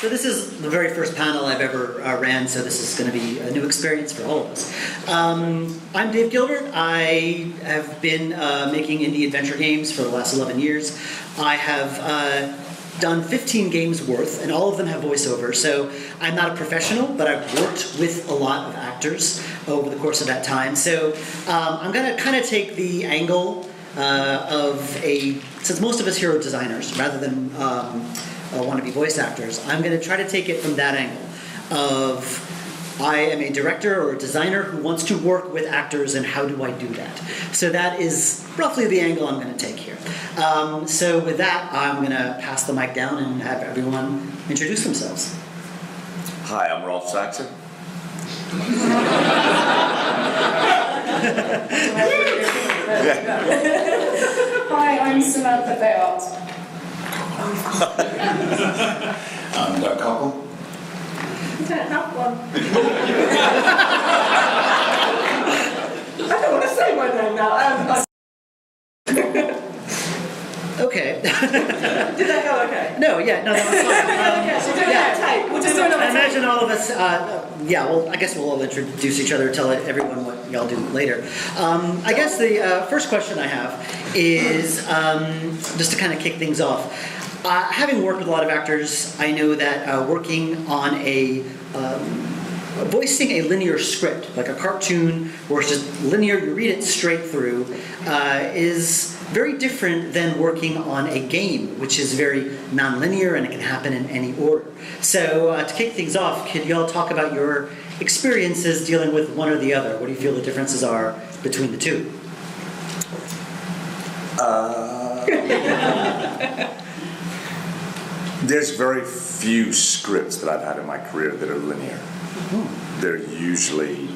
So this is the very first panel I've ever ran, so this is going to be a new experience for all of us. I'm Dave Gilbert. I have been making indie adventure games for the last 11 years. I have done 15 games worth, and all of them have voiceover. So I'm not a professional, but I've worked with a lot of actors over the course of that time. So I'm going to kind of take the angle since most of us here are designers rather than wannabe voice actors, I'm going to try to take it from that angle of I am a director or a designer who wants to work with actors, and how do I do that? So that is roughly the angle I'm going to take here. So with that, I'm going to pass the mic down and have everyone introduce themselves. Hi, I'm Rolf Saxon. Hi, I'm Samantha Béart. I'm Doug Cockle. I don't have one. I don't want to say my name now. Okay. Did that go okay? No, that was fine. Okay, so do another take. We'll just do another I take. imagine all of us, I guess we'll all introduce each other, tell everyone what y'all do later. I guess the first question I have is, just to kind of kick things off, having worked with a lot of actors, I know that working on voicing a linear script, like a cartoon where it's just linear, you read it straight through, is very different than working on a game, which is very nonlinear and it can happen in any order. So to kick things off, could y'all talk about your experiences dealing with one or the other? What do you feel the differences are between the two? There's very few scripts that I've had in my career that are linear. Mm-hmm. They're usually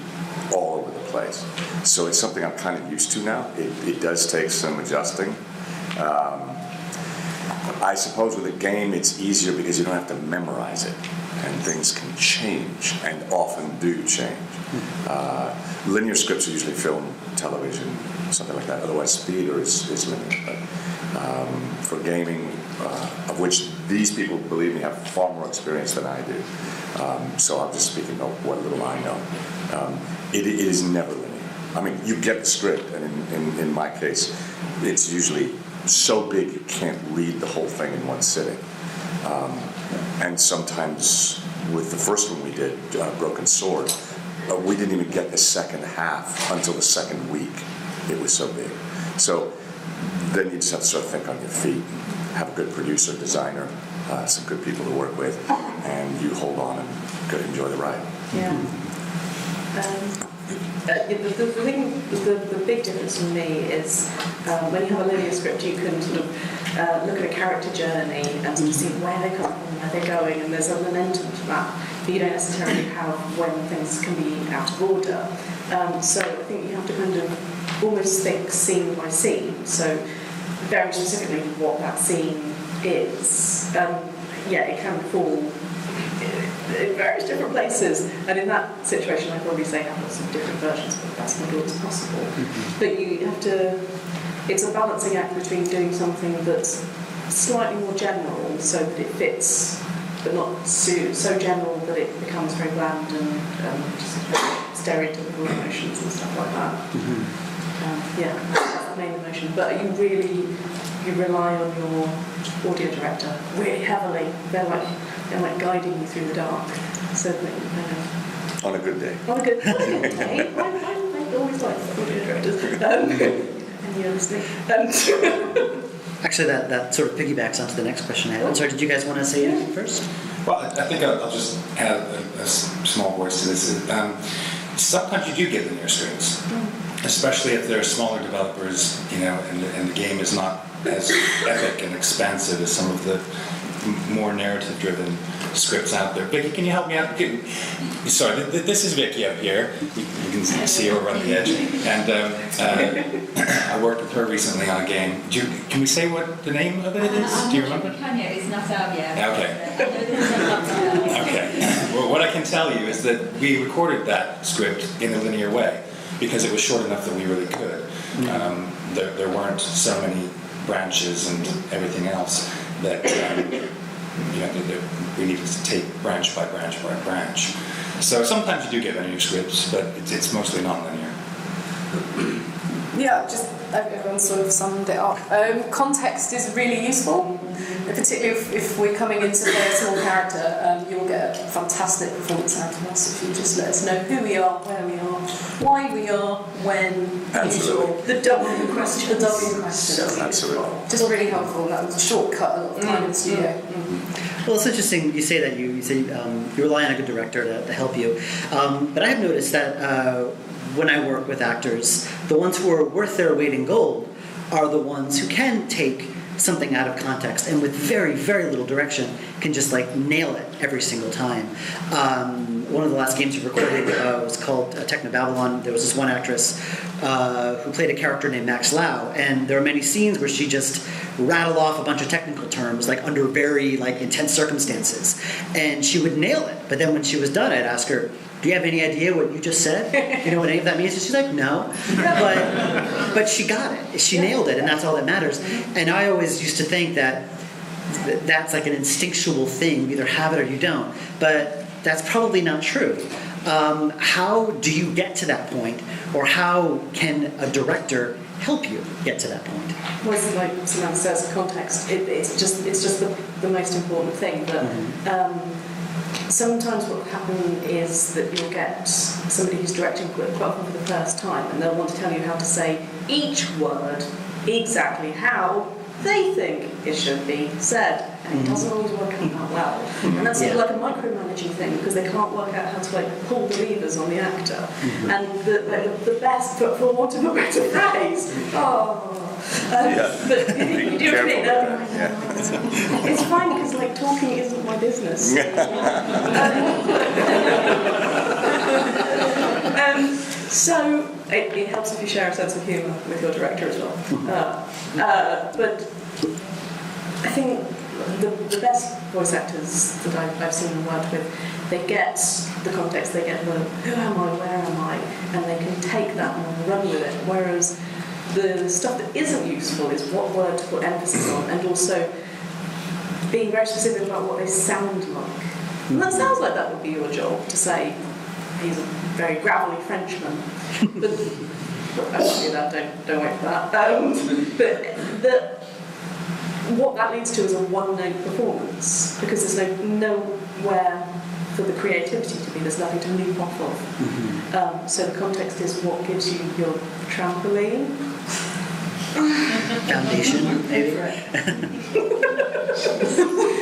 all over the place. So it's something I'm kind of used to now. It does take some adjusting. I suppose with a game it's easier because you don't have to memorize it, and things can change, and often do change. Linear scripts are usually film, television, something like that. Otherwise theater is linear. But for gaming, of which these people, believe me, have far more experience than I do. So I'm just speaking of what little I know. It is never linear. I mean, you get the script, and in my case, it's usually so big you can't read the whole thing in one sitting. And sometimes, with the first one we did, Broken Sword, we didn't even get the second half until the second week. It was so big. So then you just have to sort of think on your feet, and have a good producer, designer, some good people to work with, and you hold on and go enjoy the ride. Yeah. The big difference for me is when you have a linear script, you can sort of look at a character journey and sort of see where they come from, where they're going, and there's a momentum to that. But you don't necessarily have when things can be out of order. So I think you have to kind of almost think scene by scene. So very specifically what that scene is. It can fall in various different places, and in that situation I'd probably say have lots of different versions, but that's not always possible. Mm-hmm. But you have to, it's a balancing act between doing something that's slightly more general so that it fits, but not so general that it becomes very bland and just stereotypical emotions and stuff like that. Mm-hmm. That's the main emotion, but you rely on your audio director really heavily. They're like guiding you through the dark, so that you kind of... On a good day. On a good day. I always like audio directors. And you're listening. Actually, that sort of piggybacks onto the next question I had. I'm sorry, did you guys want to say anything first? Well, I think I'll just add a small voice to this. Sometimes you do get linear scripts, especially if they're smaller developers, and the game is not as epic and expansive as some of the more narrative-driven scripts out there. Vicky, can you help me out? Sorry, this is Vicky up here. You can see her over on the edge. And I worked with her recently on a game. Can we say what the name of it is? Do you remember? Can you? It's not out yet. Okay. Okay. Well, what I can tell you is that we recorded that script in a linear way because it was short enough that we really could. There weren't so many branches and everything else that we needed to take branch by branch by branch. So sometimes you do get linear scripts, but it's mostly non-linear. Yeah, just everyone sort of summed it up. Context is really useful, particularly if we're coming in to play a small character. You'll get a fantastic performance out of us if you just let us know who we are, where we are, why we are, when, usual. The W question. The W question. Absolutely. Just really helpful. That was a shortcut a lot of time in the studio. Well, it's interesting you say that you rely on a good director to help you, but I have noticed that when I work with actors, the ones who are worth their weight in gold are the ones who can take something out of context and with very, very little direction can just like nail it every single time. One of the last games we recorded was called Techno Babylon. There was this one actress who played a character named Max Lau, and there are many scenes where she just rattled off a bunch of technical terms like under very like intense circumstances, and she would nail it. But then when she was done, I'd ask her, "Do you have any idea what you just said? You know what any of that means?" And she's like, "No," but she got it. She nailed it, and that's all that matters. And I always used to think that that's like an instinctual thing. You either have it or you don't. But that's probably not true. How do you get to that point, or how can a director help you get to that point? Well, it's like Samantha says, context. It's just the most important thing. But sometimes what will happen is that you'll get somebody who's directing quite often for the first time, and they'll want to tell you how to say each word exactly how they think it should be said, and it doesn't always work out that well. And that's sort of like a micromanaging thing, because they can't work out how to like pull the levers on the actor. And the best, but for want of a better phrase, but you do it. It's fine because like talking isn't my business. So it helps if you share a sense of humour with your director as well. But I think the best voice actors that I've seen and worked with, they get the context, they get the who am I, where am I, and they can take that and run with it. Whereas the stuff that isn't useful is what word to put emphasis on, and also being very specific about what they sound like. And that sounds like that would be your job, to say he's a very gravelly Frenchman. But I won't do that, don't wait for that. But what that leads to is a one-note performance, because there's nowhere for the creativity to be, there's nothing to leap off of. So the context is what gives you your trampoline. Foundation, maybe?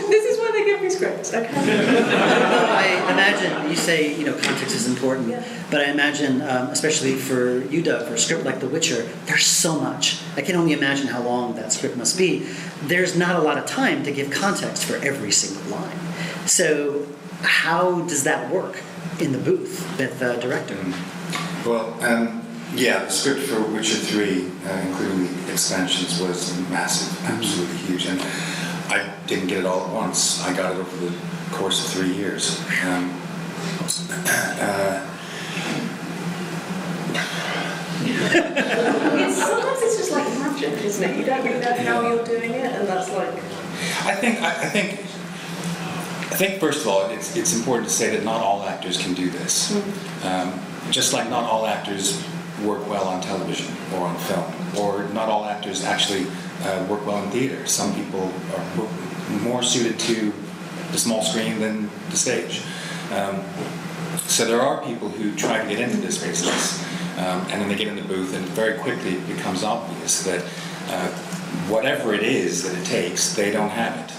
This is why they give me scripts, okay? I imagine, you say, context is important, but I imagine, especially for you, Doug, for a script like The Witcher, there's so much. I can only imagine how long that script must be. There's not a lot of time to give context for every single line. So how does that work in the booth with the director? Well, the script for Witcher 3, including the expansions, was massive, absolutely huge. And I didn't get it all at once. I got it over the course of 3 years. Sometimes it's just like magic, isn't it? You don't really know how you're doing it, and that's like... I think first of all, it's important to say that not all actors can do this. Just like not all actors work well on television or on film, or not all actors actually work well in theater. Some people are more suited to the small screen than the stage. So there are people who try to get into this business, and then they get in the booth, and very quickly it becomes obvious that whatever it is that it takes, they don't have it.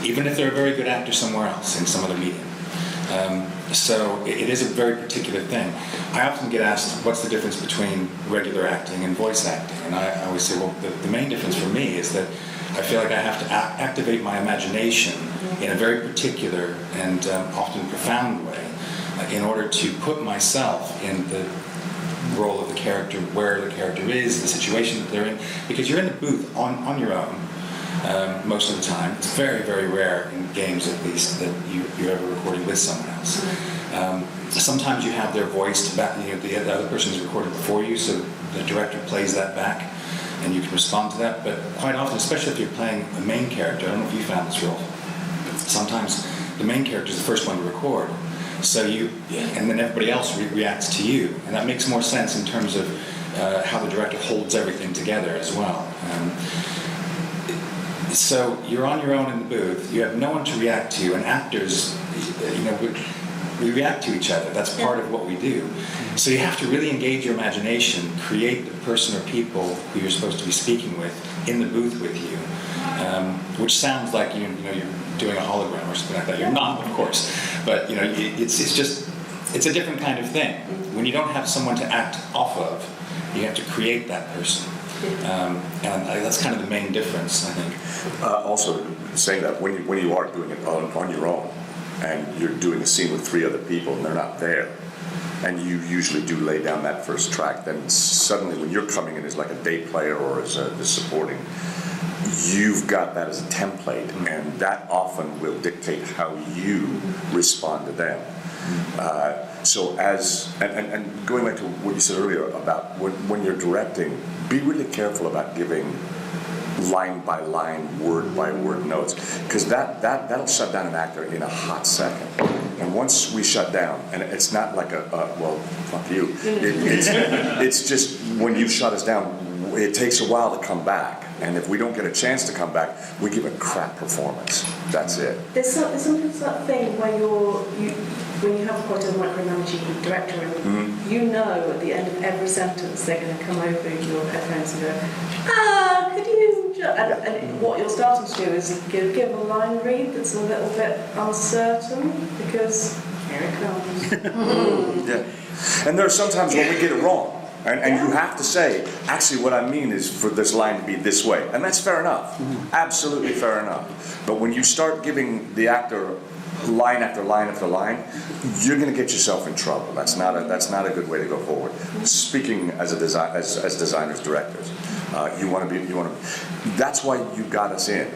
Even if they're a very good actor somewhere else, in some other medium. So it is a very particular thing. I often get asked, what's the difference between regular acting and voice acting? And I always say, well, the main difference for me is that I feel like I have to activate my imagination in a very particular and often profound way in order to put myself in the role of the character, where the character is, the situation that they're in. Because you're in the booth on your own. Most of the time. It's very, very rare in games, at least, that you're ever recording with someone else. Sometimes you have their voice to back, the other person is recorded before you, so the director plays that back, and you can respond to that. But quite often, especially if you're playing a main character, I don't know if you found this, Rolf, sometimes the main character is the first one to record. So and then everybody else reacts to you, and that makes more sense in terms of how the director holds everything together as well. So you're on your own in the booth. You have no one to react to, and actors, we react to each other. That's part of what we do. So you have to really engage your imagination, create the person or people who you're supposed to be speaking with in the booth with you, which sounds like you're doing a hologram or something like that. You're not, of course, but it's a different kind of thing. When you don't have someone to act off of, you have to create that person. And that's kind of the main difference, I think. Also, saying that when you are doing it on your own, and you're doing a scene with 3 other people and they're not there, and you usually do lay down that first track, then suddenly when you're coming in as like a day player or as the supporting, you've got that as a template, and that often will dictate how you respond to them. So and going back to what you said earlier about when you're directing, be really careful about giving line by line, word by word notes, because that'll shut down an actor in a hot second. And once we shut down, and it's not like well, fuck you. It's just when you shut us down, it takes a while to come back. And if we don't get a chance to come back, we give a crap performance. That's it. There's something that thing where when you have quite a micromanaging director, and you know at the end of every sentence they're going to come over your headphones and go, could you? And what you're starting to do is give a line read that's a little bit uncertain, because here it comes. Yeah. And there are sometimes when we get it wrong. And you have to say, actually what I mean is for this line to be this way. And that's fair enough. Absolutely fair enough. But when you start giving the actor line after line after line, you're going to get yourself in trouble. That's not a good way to go forward. Speaking as designers, directors, you want to be. That's why you got us in.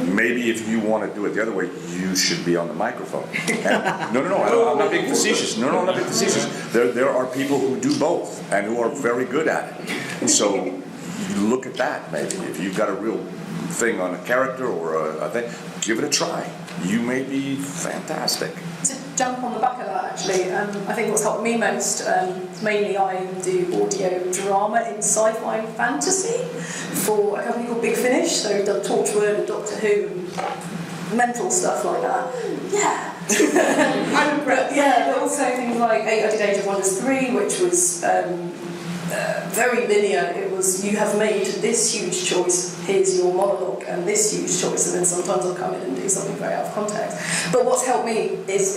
Maybe if you want to do it the other way, you should be on the microphone. No, I'm not being facetious. No, I'm not being facetious. There are people who do both and who are very good at it. And so you look at that maybe. If you've got a real thing on a character or a thing, give it a try. You may be fantastic. To jump on the back of that, actually, I think what's helped me most, mainly I do audio drama in sci-fi and fantasy for a company called Big Finish, so we've done Torchwood and Doctor Who and mental stuff like that. Yeah. I'm impressed. Yeah, but also things like I did Age of Wonders 3, which was very linear. It was, you have made this huge choice, here's your monologue, and this huge choice, and then sometimes I'll come in and do something very out of context. But what's helped me is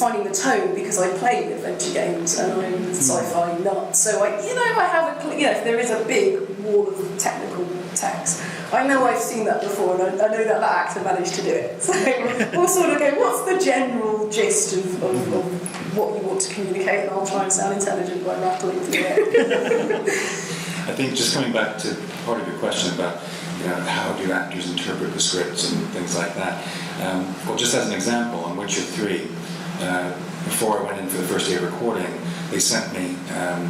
finding the tone, because I play adventure games and I'm a sci-fi nut. So I have if there is a big wall of technical text, I know I've seen that before, and I know that actor managed to do it. So we'll sort of go, what's the general gist of what you want to communicate, and I'll try and sound intelligent by rattling through it. I think just coming back to part of your question about how do actors interpret the scripts and things like that. Well, just as an example, on Witcher 3, before I went in for the first day of recording, they sent me an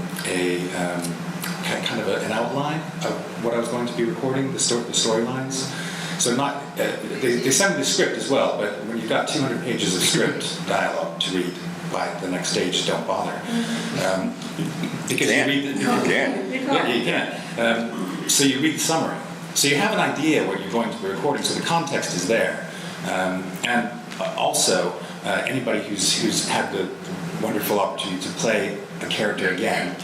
outline of what I was going to be recording, the storylines. So they sent me the script as well, but when you've got 200 pages of script dialogue to read by the next stage, don't bother. Because you read the... You can. Yeah, you can. So you read the summary. So you have an idea what you're going to be recording, so the context is there. And also, anybody who's had the wonderful opportunity to play a character again,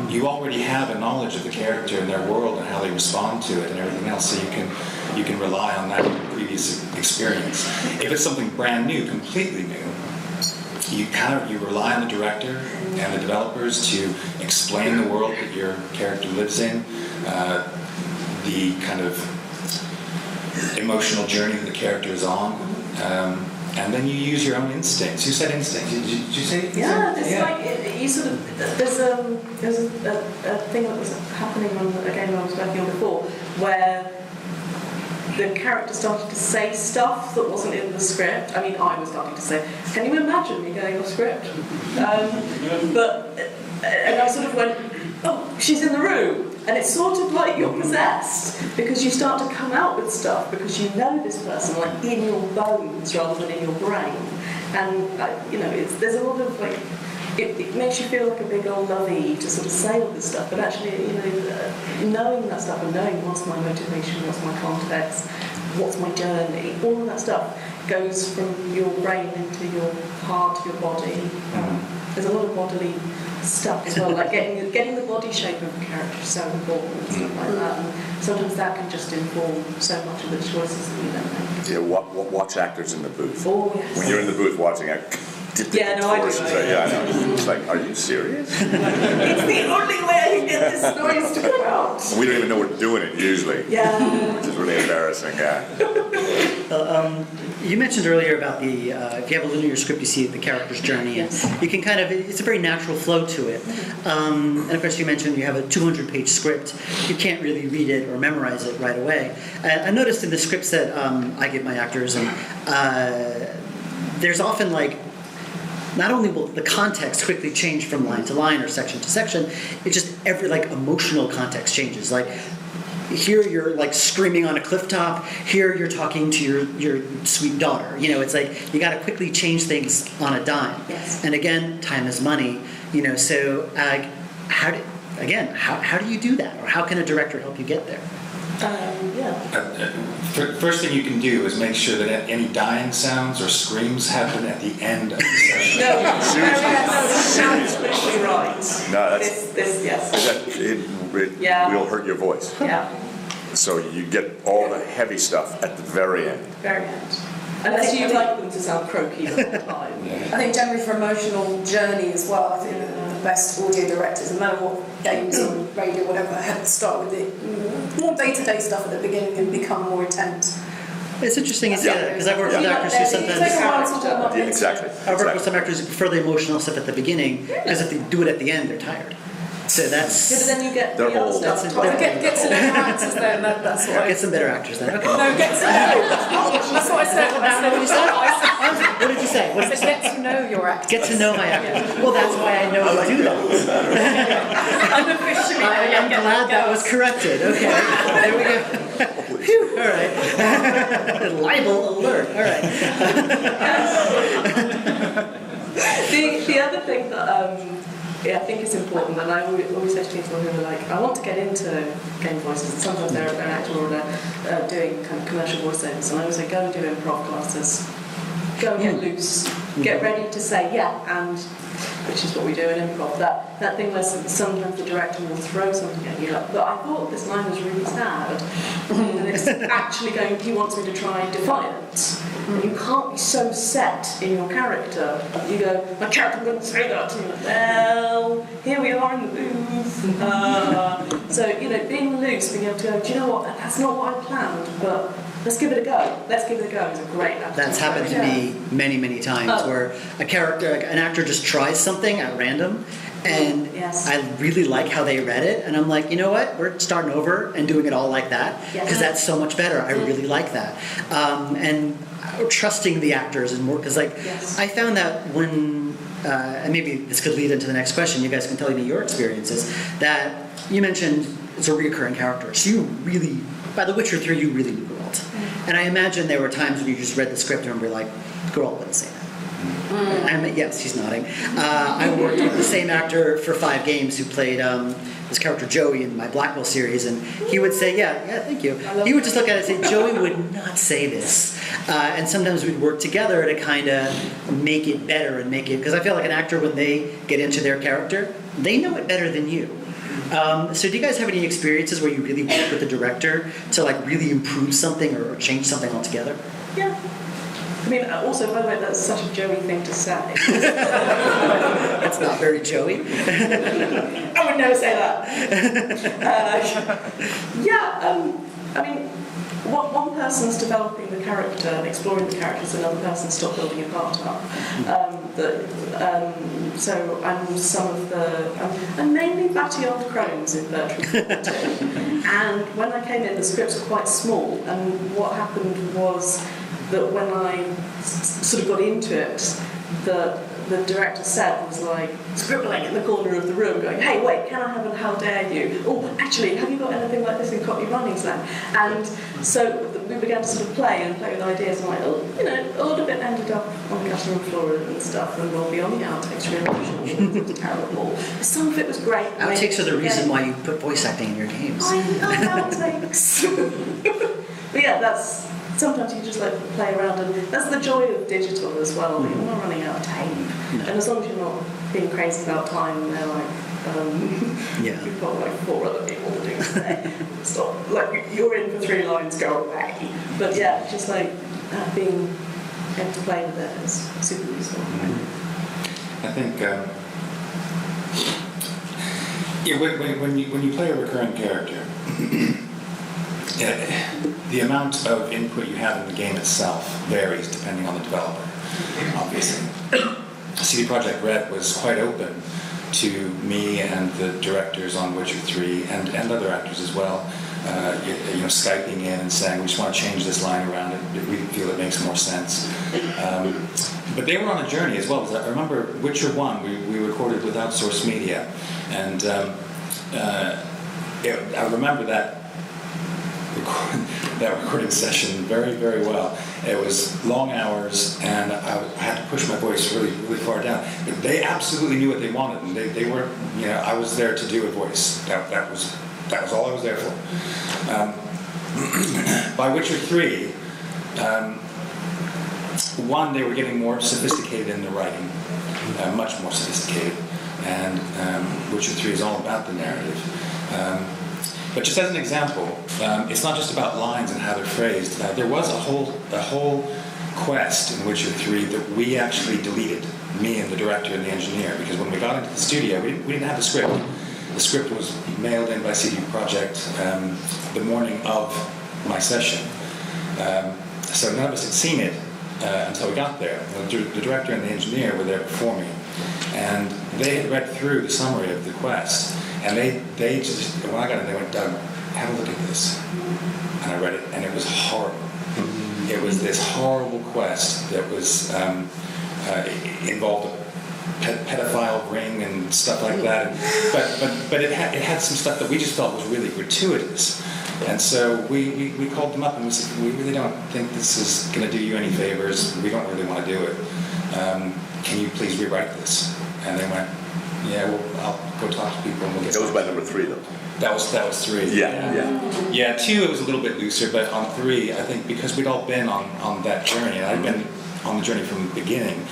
you already have a knowledge of the character and their world and how they respond to it and everything else, so you can rely on that previous experience. If it's something brand new, completely new, you rely on the director and the developers to explain the world that your character lives in, the kind of emotional journey that the character is on, and then you use your own instincts. You said instincts. Did you say? Yeah, it's like you sort of. There's a thing that was happening on a game I was working on before, where the character started to say stuff that wasn't in the script. I mean, I was starting to say, can you imagine me getting a script? And I sort of went, oh, she's in the room. And it's sort of like you're possessed, because you start to come out with stuff because you know this person, like in your bones rather than in your brain. And there's a lot of like, it makes you feel like a big old lovey to sort of say all this stuff, but actually, knowing that stuff and knowing what's my motivation, what's my context, what's my journey, all of that stuff goes from your brain into your heart, your body. There's a lot of bodily stuff as well, like getting the body shape of a character is so important and stuff like that. And sometimes that can just inform so much of the choices that you don't make. Yeah, watch actors in the booth. Oh, yes. When you're in the booth watching actors. I do. Yeah, I know. It's like, are you serious? It's the only way I can get this noise to come out. We don't even know we're doing it usually. Yeah. Which is really embarrassing, yeah. You mentioned earlier about the, if you have a linear script, you see the character's journey, and you can it's a very natural flow to it. And of course, you mentioned you have a 200-page script. You can't really read it or memorize it right away. I noticed in the scripts that I give my actors, and there's often like, not only will the context quickly change from line to line or section to section, it just every like emotional context changes. Like here you're like screaming on a cliff top, here you're talking to your sweet daughter. It's like you got to quickly change things on a dime. Yes. And again, time is money. So how do you do that, or how can a director help you get there? First thing you can do is make sure that any dying sounds or screams happen at the end of the session. That's absolutely right. No, that's yes. it will hurt your voice. Yeah. So you get all the heavy stuff at the very end. Very end. Unless you like them to sound croaky the whole time. I think generally for emotional journey as well, I think that the best audio directors, no matter what games or radio, whatever, have to start with the more day-to-day stuff at the beginning and become more intense. It's interesting, because I've worked with actors who sometimes... Exactly. I've worked with some actors who prefer the emotional stuff at the beginning, because if they do it at the end, they're tired. So that's... Yeah, but then you get They're the other old. stuff. Get to know your actors then, that's what Get some better actors then. Okay. No, get to know. That's what I said. What did you say? What did you say? Get to know your actors. Get to know my actors. Well, that's why I know how to do that. Unofficially. I'm glad that was corrected. Okay. There we go. Phew. All right. Libel alert. All right. The other thing that I think is important, and I always say to people who are like, I want to get into game voices, and sometimes they're an actor or they're doing kind of commercial voiceovers, and I always say, go and do improv classes. Go and get loose. Get ready to say, and, which is what we do in improv. That thing where sometimes the director will throw something at you, like, but I thought this line was really sad, and it's actually going, he wants me to try defiance. And you can't be so set in your character. You go, my character wouldn't say that. And you're like, well, here we are in the booth. So, being loose, being able to go, do you know what, that's not what I planned, but let's give it a go. Let's give it a go. It's a great actor. That's happened to me many, many times, where an actor just tries something at random, and I really like how they read it, and I'm like, you know what? We're starting over and doing it all like that, because that's so much better. I really like that. And trusting the actors and more, because I found that when, and maybe this could lead into the next question, you guys can tell me your experiences, that you mentioned it's a reoccurring character. So you really, by The Witcher 3, you really knew Geralt. And I imagine there were times when you just read the script and were like, Geralt wouldn't say that. Yes, he's nodding. I worked with the same actor for 5 games who played this character Joey in my Blackwell series, and he would say, yeah, thank you. He would just look at it and say, Joey would not say this. And sometimes we'd work together to kind of make it better and make it, because I feel like an actor, when they get into their character, they know it better than you. So do you guys have any experiences where you really work with the director to really improve something or change something altogether? Yeah. I mean, also, by the way, that's such a Joey thing to say. That's not very Joey. I would never say that. I mean, one person's developing the character, exploring the characters, another person's still building a part up. So I'm some of I'm mainly batty old crones in Bertram Fiddle. And when I came in, the scripts were quite small, and what happened was that when I sort of got into it, the director said was like scribbling in the corner of the room going, hey, wait, can I have a how dare you? Oh, actually, have you got anything like this in Cockney Rhyming Slang? And so we began to sort of play with ideas, and like, oh, you know, a lot of it ended up on the cutting room floor and stuff, and will be on the outtakes realization. It was terrible. Some of it was great. Outtakes are the reason why you put voice acting in your games. I love outtakes. But yeah, that's sometimes you just like play around, and that's the joy of digital as well. You're not running out of tape, and as long as you're not being crazy about time, and they're like, you've got like 4 other people to do today. Stop. Like you're in for 3 lines, go away. But yeah, just like being able to play with it is super useful. I think when you play a recurring character. The amount of input you have in the game itself varies depending on the developer, obviously. CD Projekt Red was quite open to me and the directors on Witcher 3 and other actors as well, Skyping in and saying, we just want to change this line around if we feel it makes more sense. But they were on a journey as well, because I remember Witcher 1, we recorded with outsourced media, and I remember that recording session very, very well. It was long hours, and I had to push my voice really, really far down. But they absolutely knew what they wanted, and they weren't. I was there to do a voice. That was all I was there for. By Witcher 3, one, they were getting more sophisticated in the writing, much more sophisticated, and Witcher 3 is all about the narrative. But just as an example, it's not just about lines and how they're phrased. There was a whole quest in Witcher 3 that we actually deleted, me and the director and the engineer, because when we got into the studio, we didn't have the script. The script was mailed in by CD Projekt the morning of my session. So none of us had seen it until we got there. The director and the engineer were there before me, and they had read through the summary of the quest. And they just, when I got in, they went, Doug, have a look at this. And I read it, and it was horrible. It was this horrible quest that was involved a pedophile ring and stuff like that. But it had some stuff that we just felt was really gratuitous. And so we called them up and we said, we really don't think this is going to do you any favors. We don't really want to do it. Can you please rewrite this? And they went, yeah, well, I'll go talk to people and we'll get That was by number 3, though. That was 3. Yeah, 2 it was a little bit looser, but on 3, I think because we'd all been on that journey, and I'd been on the journey from the beginning,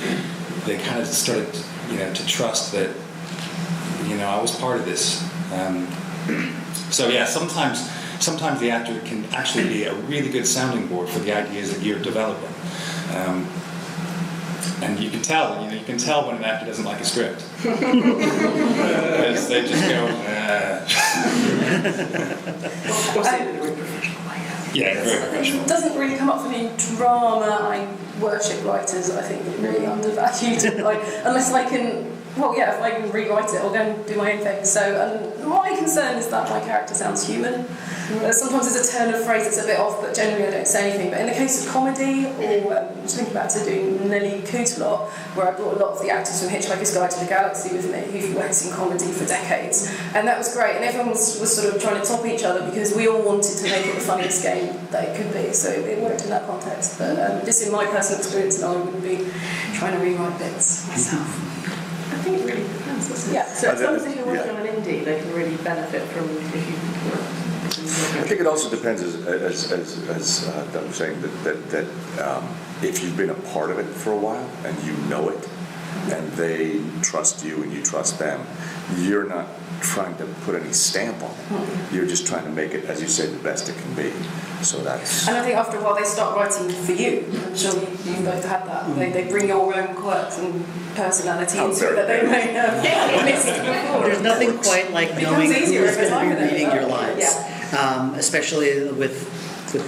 they kind of started, to trust that, I was part of this. So yeah, sometimes the actor can actually be a really good sounding board for the ideas that you're developing. And you can tell when an actor doesn't like a script. Because they just go, Yeah, very professional. It doesn't really come up for me in drama. I worship writers. I think they're really undervalued. Unless I can, if I can rewrite it, I'll go and do my own thing. So my concern is that my character sounds human. Sometimes there's a turn of phrase that's a bit off, but generally I don't say anything. But in the case of comedy, or just thinking back to doing Nelly Coote a lot, where I brought a lot of the actors from Hitchhiker's Guide to the Galaxy with me, who've worked in comedy for decades. And that was great, and everyone was sort of trying to top each other because we all wanted to make it the funniest game that it could be. So it worked in that context. But just in my personal experience, I wouldn't be trying to rewrite bits myself. I think it really depends, doesn't it? Yeah. So as long as you're working on an indie, they can really benefit from if you. I think it also depends, as Doug was saying, that if you've been a part of it for a while and you know it, and they trust you and you trust them, you're not trying to put any stamp on it. You're just trying to make it, as you say, the best it can be. So that's. And I think after a while they start writing for you. I'm sure you both had that. They bring your own quirks and personality into it that they may have missed before. There's nothing quite like knowing who's going to be reading your lines. Yeah. Especially with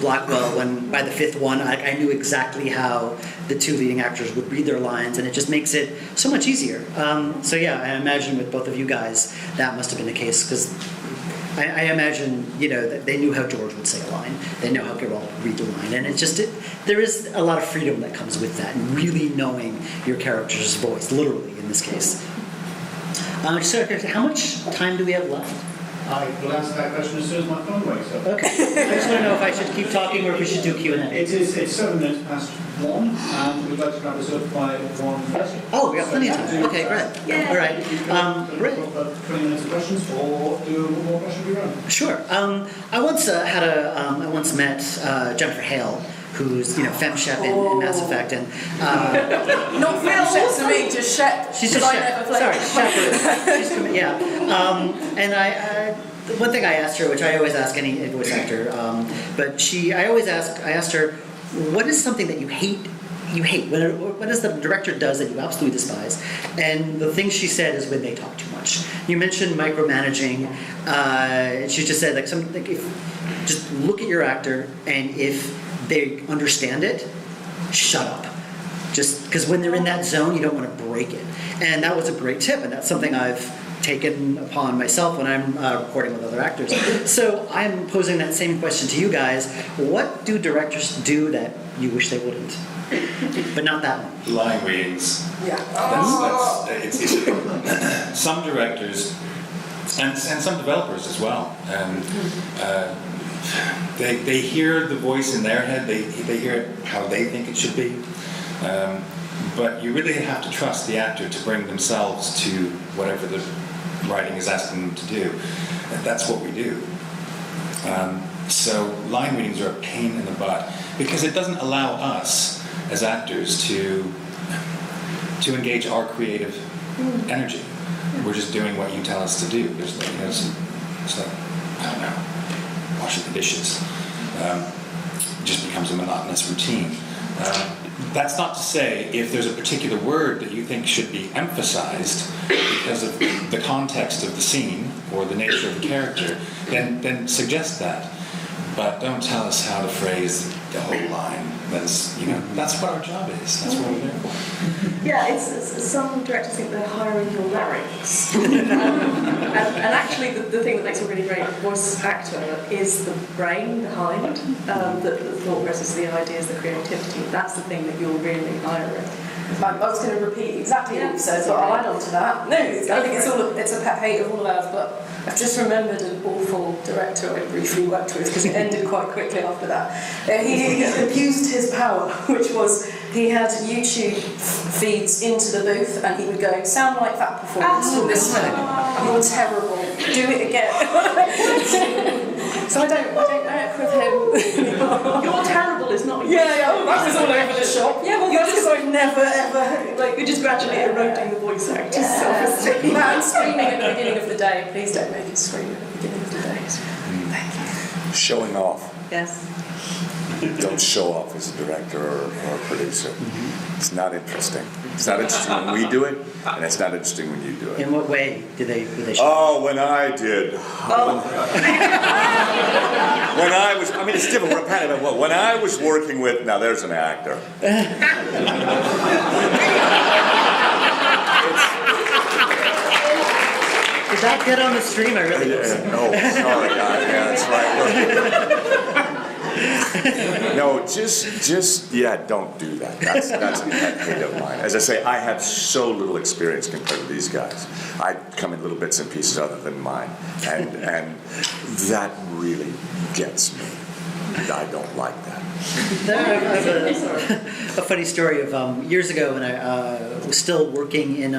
Blackwell, when by the 5th one, I knew exactly how the 2 leading actors would read their lines, and it just makes it so much easier. So yeah, I imagine with both of you guys, that must have been the case, because I imagine, that they knew how George would say a line. They know how Geralt would read the line. And there is a lot of freedom that comes with that, and really knowing your character's voice, literally in this case. So, how much time do we have left? I will answer that question as soon as my phone wakes up. Okay. I just want to know if I should keep talking or if we should do Q&A. It's 7 minutes past 1, and we'd like to wrap this up by 1:30. Oh, we got plenty of time. Okay, great. Yeah. All right. Great. About 20 minutes of questions, or do one more question we run? Sure. I once I once met Jennifer Hale, who's Fem Shep in Mass Effect, and Not Fem Shep to me, just Shep. she's just Shep. Sorry, Shep. She's from, and one thing I asked her, which I always ask any voice actor, but I asked her, what is something that you hate? What is the director does that you absolutely despise? And the thing she said is when they talk too much. You mentioned micromanaging. She just said just look at your actor, and if they understand it, shut up. Just because when they're in that zone, you don't want to break it. And that was a great tip, and that's something I've taken upon myself when I'm recording with other actors. So I'm posing that same question to you guys. What do directors do that you wish they wouldn't? But not that one. Line readings. Yeah. It's some directors and some developers as well. They hear the voice in their head. They hear it how they think it should be. But you really have to trust the actor to bring themselves to whatever the writing is asking them to do. And that's what we do. So line readings are a pain in the butt because it doesn't allow us as actors to engage our creative energy. We're just doing what you tell us to do. There's like, it's like, I don't know, washing the dishes. It just becomes a monotonous routine. That's not to say if there's a particular word that you think should be emphasized because of the context of the scene or the nature of the character, then suggest that. But don't tell us how to phrase the whole line. That's what our job is. That's what we're there for. Yeah, it's some directors think they're hiring your larynx. and actually the thing that makes a really great voice actor is the brain behind the thought process, the ideas, the creativity. That's the thing that you're really hiring. I was going to repeat exactly what you said, but I'll add on to that. No, I think it's a pet hate of all of ours, but I've just remembered an awful director I briefly worked with because it ended quite quickly after that. He abused his power, which was he had YouTube feeds into the booth and he would go, sound like that performance from this minute. You're terrible. Do it again. So I don't work with him. You're terrible is not. Yeah, that was all over the shop. Yeah, well, that's because I've never ever you're just gradually eroding the voice actor's self-esteem. Man screaming at the beginning of the day. Please don't make it scream at the beginning of the day. Thank you. Showing off. Yes. Don't show off as a director or a producer. It's not interesting. It's not interesting when we do it, and it's not interesting when you do it. In what way do they show? Oh, when I did. When I was, it's different, repetitive. Well, when I was working with, now there's an actor. Did that get on the stream? I really hope so. Oh, sorry, God. Yeah, that's right. No, don't do that. That's a pet hate of mine. As I say, I have so little experience compared to these guys. I come in little bits and pieces other than mine, and that really gets me. I don't like that. I have a funny story of years ago when I was still working in.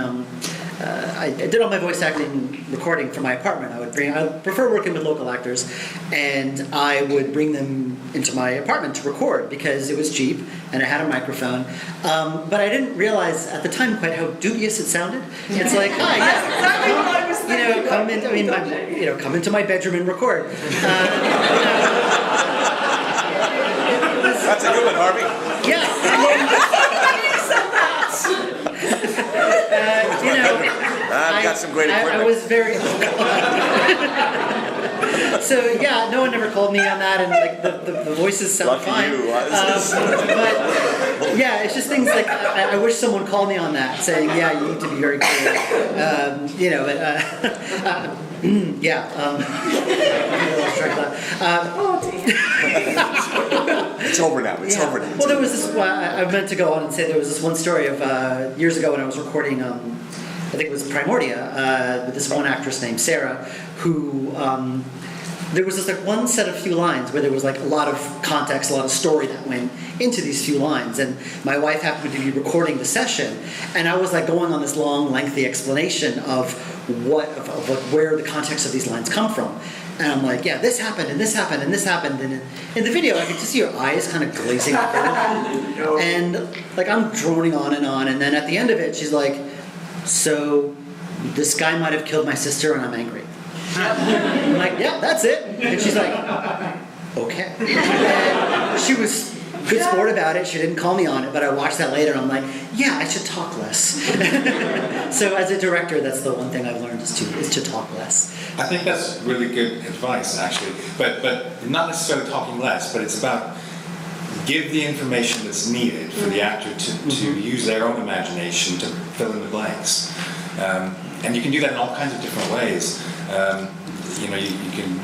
I did all my voice acting recording from my apartment. I prefer working with local actors, and I would bring them into my apartment to record because it was cheap and it had a microphone. But I didn't realize at the time quite how dubious it sounded. It's like, hi, That's exactly what I was thinking. Come into my bedroom and record. That's a good one, Harvey. Yeah. got some great equipment. I was very. So yeah, no one ever called me on that, and like the voices sound Lucky fine. you. But yeah, it's just things like I wish someone called me on that, saying yeah, you need to be very clear. You know, but yeah. Oh dear. It's over now. It's over now. Well, there was this. I meant to go on and say there was this one story of years ago when I was recording. I think it was Primordia with this one actress named Sarah, who there was this like one set of few lines where there was like a lot of context, a lot of story that went into these few lines, and my wife happened to be recording the session, and I was like going on this long, lengthy explanation of where the context of these lines come from. And I'm like, yeah, this happened, and this happened, and this happened. And in the video, I could just see her eyes kind of glazing over. And like I'm droning on, and then at the end of it, she's like, so this guy might have killed my sister, and I'm angry. I'm like, yeah, that's it. And she's like, okay. And she was good sport about it. She didn't call me on it, but I watched that later, and I'm like, yeah, I should talk less. So as a director, that's the one thing I've learned is to talk less. I think that's really good advice, actually. But not necessarily talking less, but it's about give the information that's needed for the actor to use their own imagination to fill in the blanks. And you can do that in all kinds of different ways. You know, you can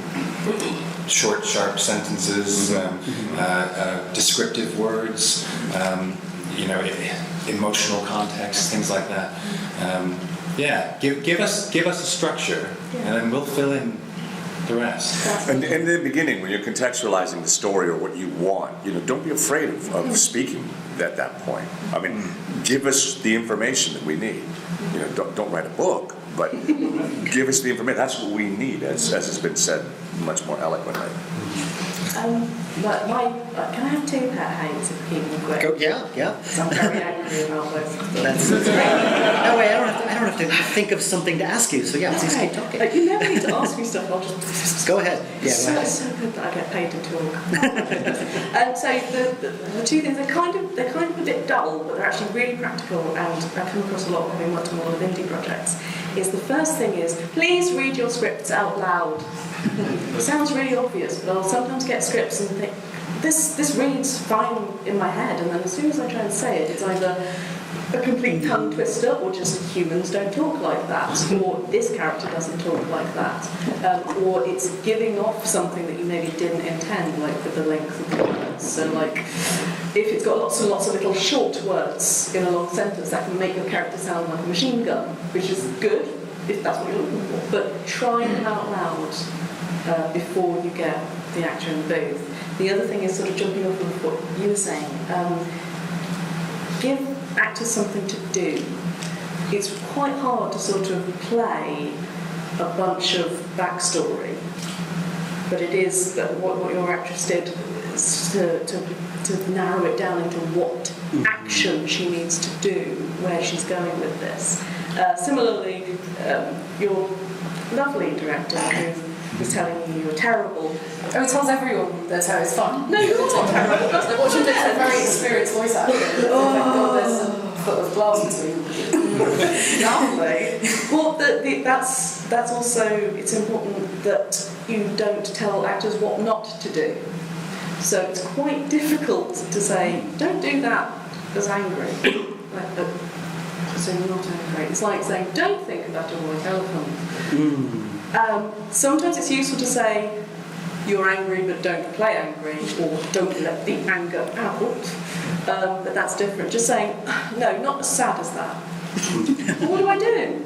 short, sharp sentences, descriptive words, you know, emotional context, things like that. Yeah, give us a structure, and then we'll fill in the rest. And in the beginning, when you're contextualizing the story or what you want, you know, don't be afraid of speaking at that point. I mean, give us the information that we need. You know, don't write a book, but give us the information. That's what we need, as has been said much more eloquently. But can I have two pet hates if we keep them quick? Yeah. Because I'm very angry about both of them. That's great. That way I don't have to think of something to ask you. So yeah, please keep talking. You never need to ask me stuff. I'll just Go ahead. Yeah, go ahead. It's so good that I get paid to talk. And so the two things, they're kind of a bit dull, but they're actually really practical, and I come across a lot having worked on a lot of indie projects. Is the first thing is please read your scripts out loud. It sounds really obvious, but I'll sometimes get scripts and think this reads fine in my head, and then as soon as I try and say it, it's either a complete tongue twister, or just humans don't talk like that, or this character doesn't talk like that, or it's giving off something that you maybe didn't intend, like with the length of the words. So like, if it's got lots and lots of little short words in a long sentence, that can make your character sound like a machine gun, which is good if that's what you're looking for. But try them out loud before you get the actor in the booth. The other thing is sort of jumping off of what you were saying. Give actors something to do. It's quite hard to sort of play a bunch of backstory, but it is that what your actress did is to narrow it down into what action she needs to do, where she's going with this. Similarly, your lovely director who's telling you you're terrible. Oh, it tells everyone that's how it's fun. No, you're not terrible. Watching this a very experienced voice actor. Oh, there's a foot of glass between. Lovely. Well, that's also, it's important that you don't tell actors what not to do. So it's quite difficult to say, don't do that as angry. So you're not angry. It's like saying, don't think about a white elephant. Sometimes it's useful to say, you're angry but don't play angry, or don't let the anger out. But that's different. Just saying, no, not as sad as that. What do I do?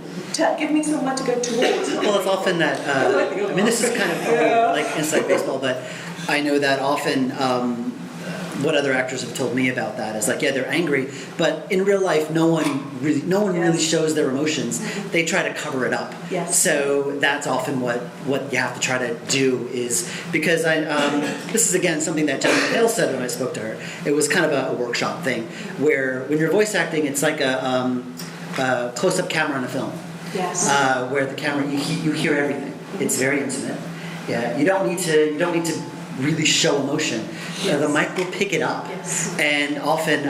Give me somewhere to go towards. Well, it's often that, I mean, this is kind of like inside baseball, but I know that often what other actors have told me about that is like, yeah, they're angry, but in real life, no one really shows their emotions. They try to cover it up. Yes. So that's often what you have to try to do is, because this is again something that Jennifer Hale said when I spoke to her. It was kind of a workshop thing where when you're voice acting, it's like a close-up camera on a film. Yes. Where the camera, you hear everything. It's very intimate. Yeah. You don't need to really show emotion. Yes. The mic will pick it up. Yes. And often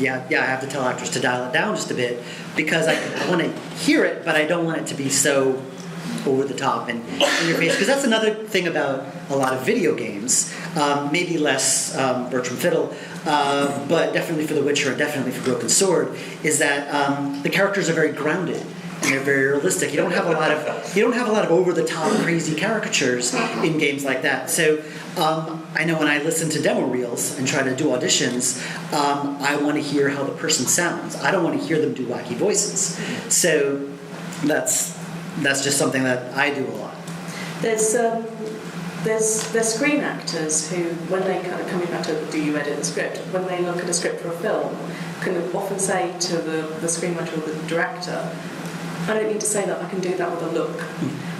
I have to tell actors to dial it down just a bit because I want to hear it, but I don't want it to be so over the top and in your face. Because that's another thing about a lot of video games, maybe less Bertram Fiddle, but definitely for The Witcher and definitely for Broken Sword, is that the characters are very grounded. And they're very realistic. You don't have a lot of over-the-top crazy caricatures in games like that. So I know when I listen to demo reels and try to do auditions, I want to hear how the person sounds. I don't want to hear them do wacky voices. So that's just something that I do a lot. There's screen actors who, when they kind of coming back to do you edit the script, when they look at a script for a film, can often say to the screenwriter or the director, I don't need to say that, I can do that with a look.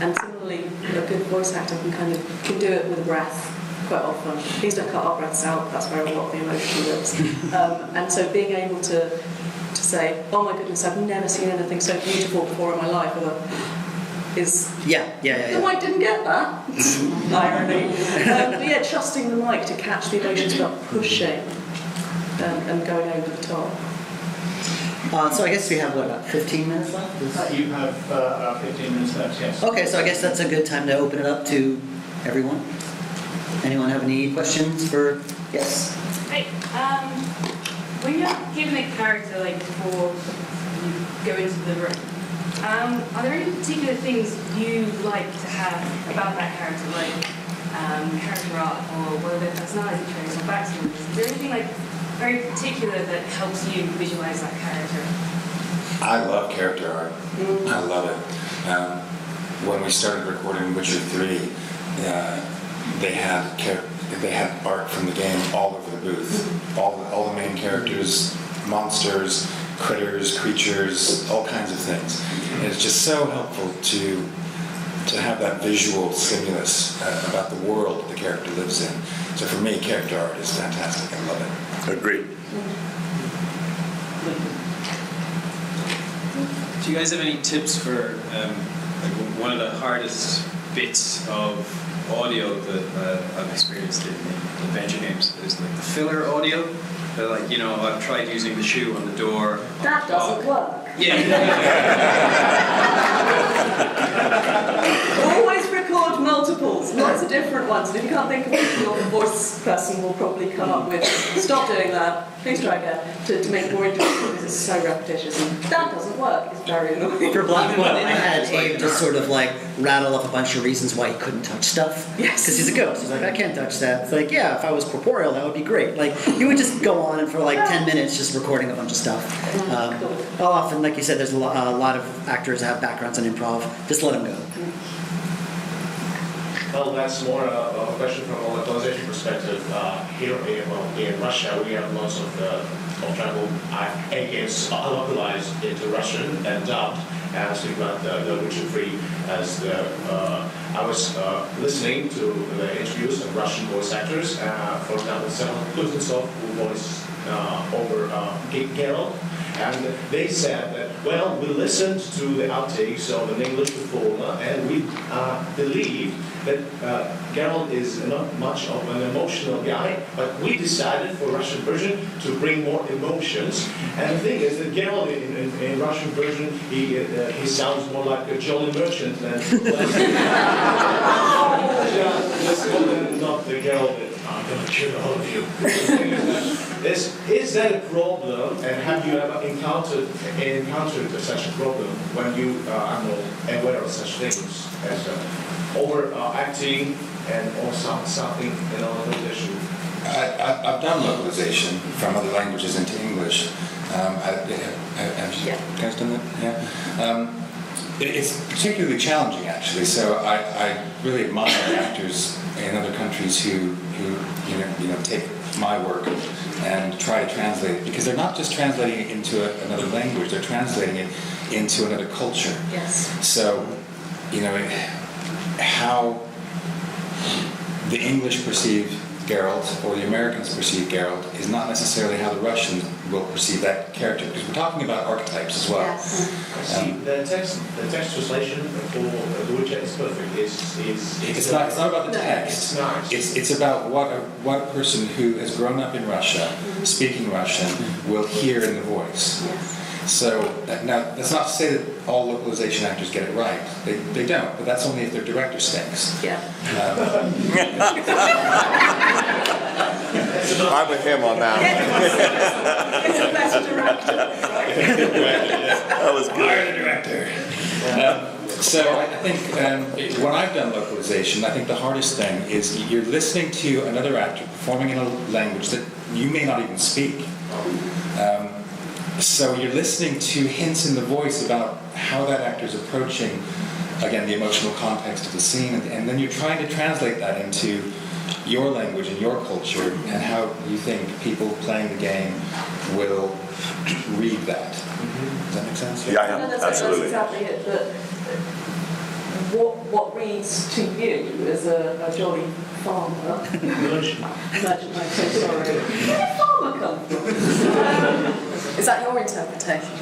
And similarly, a good voice actor can do it with a breath quite often. Please don't cut our breaths out, that's where a lot of the emotion lives. And so being able to say, oh my goodness, I've never seen anything so beautiful before in my life, is... Yeah. The mic didn't get that. Irony. But yeah, trusting the mic to catch the emotions without pushing and going over the top. So I guess we have, about 15 minutes left? You have 15 minutes left, yes. Okay, so I guess that's a good time to open it up to everyone. Anyone have any questions for... Yes? Hey, when you're given a character, before you go into the room, are there any particular things you like to have about that character, character art, or whether they're personality traits or backstories? Is there anything, very particular that helps you visualize that character? I love character art. I love it. When we started recording Witcher 3, they had art from the game all over the booth. All the main characters, monsters, critters, creatures, all kinds of things. And it's just so helpful to have that visual stimulus about the world that the character lives in. So for me, character art is fantastic. I love it. Agreed. Do you guys have any tips for one of the hardest bits of audio that I've experienced in adventure games is the filler audio? I've tried using the shoe on the door. That doesn't work. Always record multiples, lots of different ones. And if you can't think of it, your voice person will probably come up with, stop doing that, please try again, to make it more interesting because it's so repetitious. And that doesn't work, it's very annoying. For Black Widow, I had Abe just sort of rattle off a bunch of reasons why he couldn't touch stuff. Yes. Because he's a ghost. He's I can't touch that. It's if I was corporeal, that would be great. He would just go on and for 10 minutes just recording a bunch of stuff. Often, like you said, there's a lot of actors that have backgrounds in improv. Just let them go. Well, that's more a question from a localization perspective. Here in Russia, we have lots of travel games localized into Russian and dubbed. And I was thinking about the Witcher 3 as I was listening to the interviews of Russian voice actors. For example, Kuznetsov, who voiced over Geralt. And they said that, we listened to the outtakes of an English performer and we believed that Geralt is not much of an emotional guy, but we decided for Russian version to bring more emotions. And the thing is that Geralt in Russian version, he sounds more like a jolly merchant than not the Geralt that I'm going to kill all of you. Is that a problem, and have you ever encountered such a problem when you are aware of such things as over-acting and or something in localization? I've done localization from other languages into English. Have you guys done that? Yeah. It's particularly challenging, actually. So I really admire actors in other countries who take my work and try to translate it, because they're not just translating it into another language; they're translating it into another culture. Yes. So, how the English perceive Geralt or the Americans perceive Geralt is not necessarily how the Russians will perceive that character, because we're talking about archetypes as well. Yes. See, the text translation for The Witcher is perfect. It's not about the text. It's nice. It's about what a person who has grown up in Russia, speaking Russian, will hear in the voice. Yes. So now that's not to say that all localization actors get it right. They don't, but that's only if their director stinks. Yeah. I'm with him on that. It's the best director. That was good. Hire the director. So I think when I've done localization, I think the hardest thing is you're listening to another actor performing in a language that you may not even speak. So you're listening to hints in the voice about how that actor is approaching, again, the emotional context of the scene, and then you're trying to translate that into your language and your culture and how you think people playing the game will read that. Does that make sense? Yeah, No, that's absolutely. exactly it. But what reads to you as a jolly farmer? Merchant, I'm so sorry. Where did farmer come from? Is that your interpretation?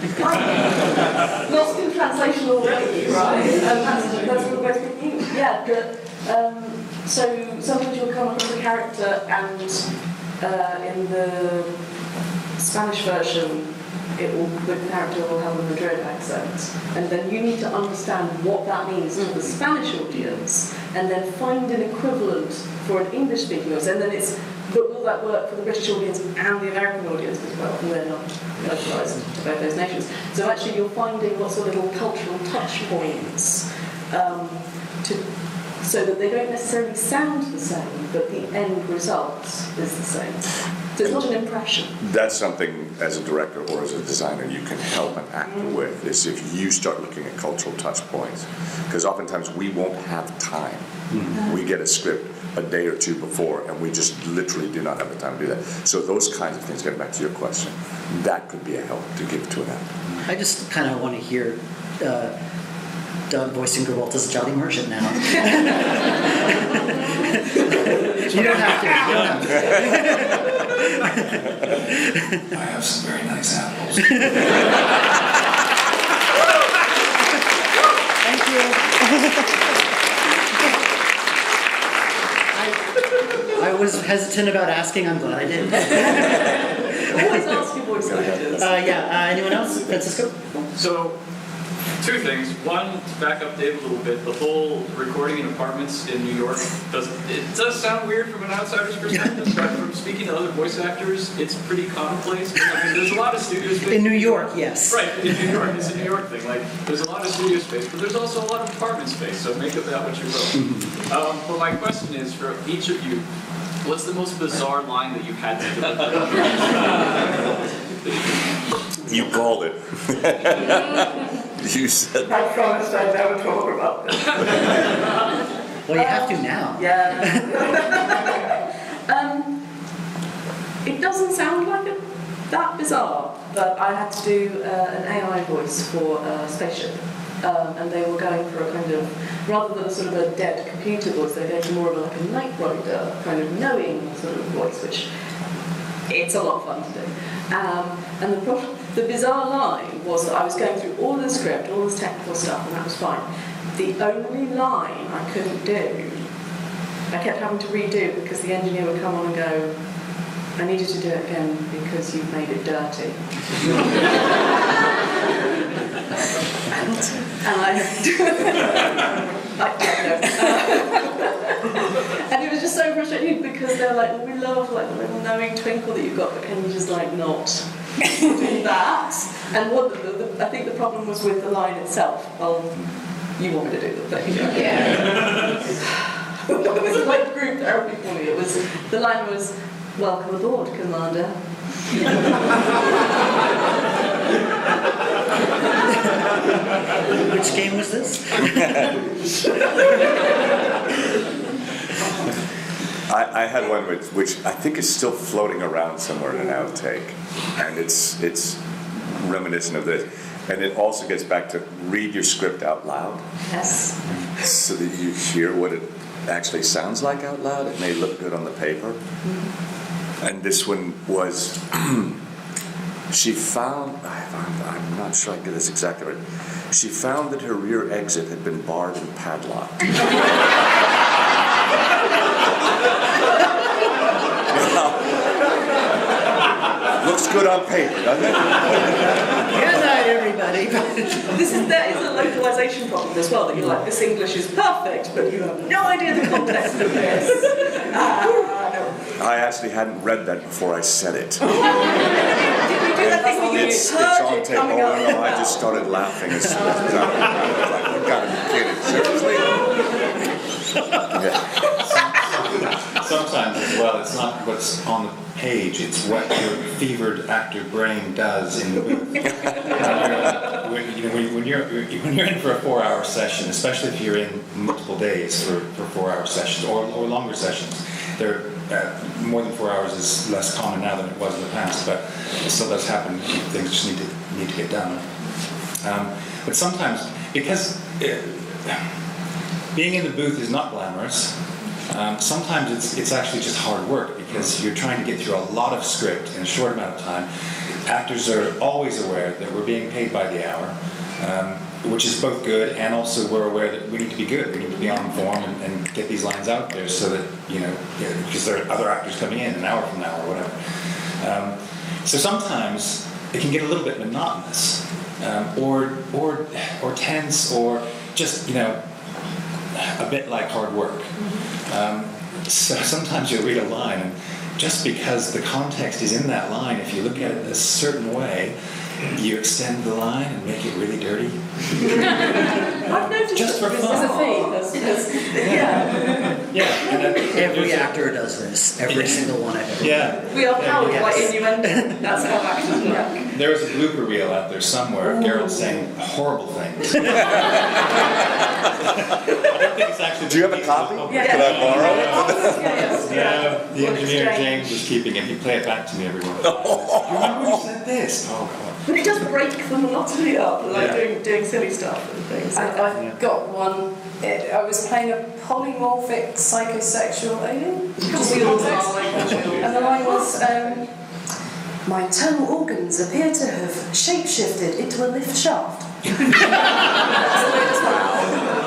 Lost in translation already, right? That's what both of you. Yeah, but so sometimes you'll come across a character and in the Spanish version, the character will have a Madrid accent, and then you need to understand what that means to the Spanish audience, and then find an equivalent for an English-speaking audience, and then but will that work for the British audience and the American audience as well? And they're not localised to both those nations. So actually, you're finding lots of little cultural touch points so that they don't necessarily sound the same, but the end result is the same. So it's not an impression. That's something, as a director or as a designer, you can help an actor with, is if you start looking at cultural touch points. Because oftentimes we won't have time. We get a script a day or two before, and we just literally do not have the time to do that. So those kinds of things, getting back to your question, that could be a help to give to an actor. I just kind of want to hear Doug voicing Geralt as a jolly merchant now. You don't have to. I have some very nice apples. Thank you. I was hesitant about asking. I'm glad I did. Always ask your voice actors. Anyone else? Francisco? So, two things. One, to back up Dave a little bit, the whole recording in apartments in New York does sound weird from an outsider's perspective, but from speaking to other voice actors, it's pretty commonplace. I mean, there's a lot of studio space. In New York, yes. Right, in New York, it's a New York thing. Like, there's a lot of studio space, but there's also a lot of apartment space, so make of that what you will. But my question is, for each of you, what's the most bizarre line that you've had to deliver? You called it. You said. I promised I'd never talk about this. Well, you have to now. Yeah. It doesn't sound like that bizarre, but I had to do an AI voice for a spaceship. And they were going for a kind of, rather than sort of a dead computer voice, they're going for more of like a Knight Rider kind of knowing sort of voice, which it's a lot of fun to do. And the bizarre line was that I was going through all the script, all this technical stuff, and that was fine. The only line I couldn't do, I kept having to redo because the engineer would come on and go, I need you to do it again because you've made it dirty. And I had to do it. And it was just so frustrating because they're like, well, we love like the little knowing twinkle that you've got, but can you just like not do that? And I think the problem was with the line itself. Well, you want me to do the thing. Yeah. It was like group therapy for me. The line was, welcome aboard, Commander. Which game was this? I had one which I think is still floating around somewhere in an outtake, and it's reminiscent of this. And it also gets back to read your script out loud. Yes. So that you hear what it actually sounds like out loud. It may look good on the paper. And this one was, she found, I'm not sure I get this exactly right. She found that her rear exit had been barred and padlocked. Looks good on paper, doesn't it? Good night, everybody. That is a localization problem as well, that you're like, this English is perfect, but you have no idea the context of this. No. I actually hadn't read that before I said it. Did you do that thing where you It's heard on it tape. coming up? Oh, no, I just started laughing as soon as it was out. I was like, you gotta be kidding, seriously? Yeah. Sometimes as well, it's not what's on the page, it's what your fevered actor brain does in the booth. When you're in for a 4-hour session, especially if you're in multiple days for 4-hour sessions or longer sessions, they're more than 4 hours is less common now than it was in the past, but it still does happen. Things just need to get done. But sometimes, because being in the booth is not glamorous, sometimes it's actually just hard work because you're trying to get through a lot of script in a short amount of time. Actors are always aware that we're being paid by the hour, which is both good, and also we're aware that we need to be good. We need to be on form and get these lines out there so that, because there are other actors coming in an hour from now or whatever. So sometimes it can get a little bit monotonous, or tense, or just, a bit like hard work. So sometimes you'll read a line, and just because the context is in that line, if you look at it a certain way, you extend the line and make it really dirty. I've noticed just for this fun. is a theme. Yeah. And Every actor does this. Every single one I've ever. Yeah. We are powered by Yes. innuendo. That's how actors work. There was a blooper reel out there somewhere of Geralt saying horrible things. I don't think it's actually. Do you have a copy? Yeah. Can I borrow it? Yeah, the engineer James was keeping it. He'd play it back to me every once in a while. You remember when you said this? Oh, God. But it does break the monotony up, like doing silly stuff and things. I've got one. I was playing a polymorphic psychosexual alien. And the line was, my internal organs appear to have shapeshifted into a lift shaft.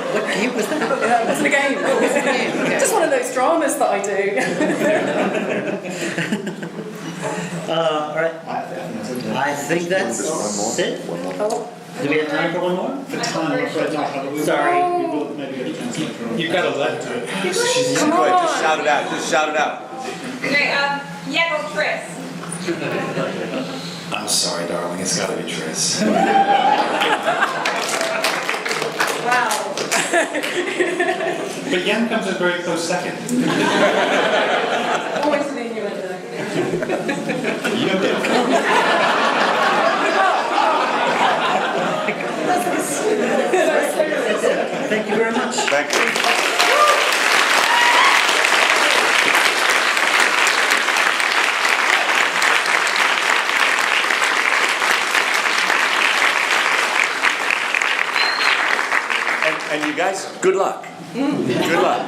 What game was that? It wasn't a game. Just one of those dramas that I do. All right. I think that's it. Do we have time for one more? For time, I'm afraid not. But we Sorry. We will maybe get a chance later on. You've got to let her. Come Go ahead, on. just shout it out. Just shout it out. Okay, yeah, go Tris. I'm sorry, darling. It's got to be Tris. Wow. But Yen comes a very close second. Always an innuendo. You know that. Thank you very much. Thank you. And you guys, good luck. Good luck.